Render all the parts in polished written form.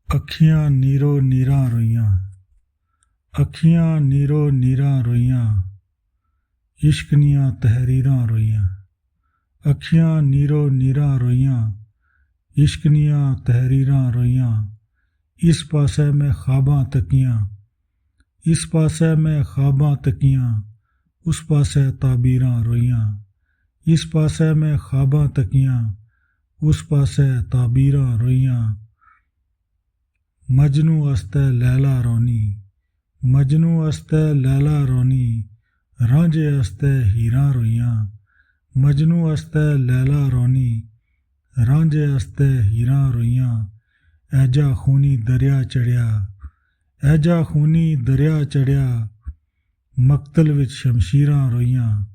ਅੱਖੀਆਂ ਨੀਰੋ ਨੀਰਾਂ ਰੋਈਆਂ, ਅੱਖੀਆਂ ਨੀਰੋ ਨੀਰਾਂ ਰੋਈਆਂ, ਇਸ਼ਕ ਦੀਆਂ ਤਹਿਰੀਰਾਂ ਰੋਈਆਂ। ਅੱਖੀਆਂ ਨੀਰੋ ਨੀਰਾਂ ਰੋਈਆਂ, ਇਸ਼ਕ ਦੀਆਂ ਤਹਿਰੀਰਾਂ ਰੋਈਆਂ। ਇਸ ਪਾਸੇ ਮੈਂ ਖਾਬਾਂ ਤੱਕੀਆਂ, ਇਸ ਪਾਸੇ ਮੈਂ ਖਾਬਾਂ ਤੱਕੀਆਂ, ਉਸ ਪਾਸੇ ਤਾਬੀਰਾਂ ਰੋਈਆਂ। ਇਸ ਪਾਸੇ ਮੈਂ ਖਾਬਾਂ ਤੱਕੀਆਂ, ਉਸ ਪਾਸੇ ਤਾਬੀਰਾਂ ਰੋਈਆਂ। ਮਜਨੂ ਅਸਤੇ ਲੈਲਾ ਰੋਨੀ, ਮਜਨੂ ਅਸਤੇ ਲੈਲਾ ਰੋਨੀ, ਰਾਂਝੇ ਅਸਤੇ ਹੀਰਾਂ ਰੋਈਆਂ। ਮਜਨੂ ਅਸਤੇ ਲੈਲਾ ਰੋਨੀ, ਰਾਂਝੇ ਅਸਤੇ ਹੀਰਾਂ ਰੋਈਆਂ। ਐਜਾ ਖੂਨੀ ਦਰਿਆ ਚੜ੍ਹਿਆ, ਐਜਾ ਖੂਨੀ ਦਰਿਆ ਚੜ੍ਹਿਆ, ਮਕਤਲ ਵਿੱਚ ਸ਼ਮਸ਼ੀਰਾਂ ਰੋਈਆਂ।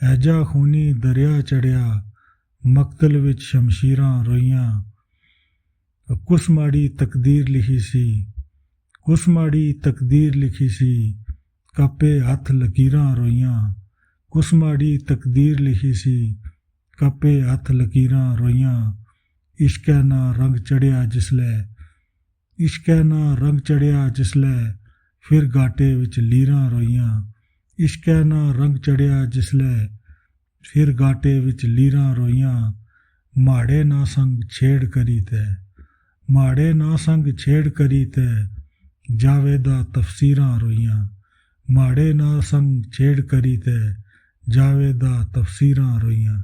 ਐਜਾ ਖੂਨੀ ਦਰਿਆ ਚੜ੍ਹਿਆ, ਮਕਤਲ ਵਿੱਚ ਸ਼ਮਸ਼ੀਰਾਂ ਰੋਈਆਂ। ਕੁਸ ਮਾੜੀ ਤਕਦੀਰ ਲਿਖੀ ਸੀ, ਕੁਸ ਮਾੜੀ ਤਕਦੀਰ ਲਿਖੀ ਸੀ, ਕਾਪੇ ਹੱਥ ਲਕੀਰਾਂ ਰੋਈਆਂ। ਕੁਸ ਮਾੜੀ ਤਕਦੀਰ ਲਿਖੀ ਸੀ, ਕਾਪੇ ਹੱਥ ਲਕੀਰਾਂ ਰੋਈਆਂ। ਇਸ਼ਕੈ ਨਾ ਰੰਗ ਚੜ੍ਹਿਆ ਜਿਸਲੇ, ਇਸ਼ਕੈ ਨਾ ਰੰਗ ਚੜ੍ਹਿਆ ਜਿਸਲੇ, ਫਿਰ ਗਾਟੇ ਵਿੱਚ ਲੀਰਾਂ ਰੋਈਆਂ। ਇਸ਼ਕੈ ਨਾ ਰੰਗ ਚੜ੍ਹਿਆ ਜਿਸਲੇ, ਫਿਰ ਗਾਟੇ ਵਿੱਚ ਲੀਰਾਂ ਰੋਈਆਂ। ਮਾੜੇ ਨਾ ਸੰਗ ਛੇੜ ਕਰੀ ਤੈ, ਮਾੜੇ ਨਾ ਸੰਗ ਛੇੜ ਕਰੀ ਤੈ, ਜਾਵੇਦਾ ਤਫਸੀਰਾਂ ਰੋਈਆਂ। ਮਾੜੇ ਨਾ ਸੰਗ ਛੇੜ ਕਰੀ ਤੈ, ਜਾਵੇਦਾ ਤਫਸੀਰਾਂ ਰੋਈਆਂ।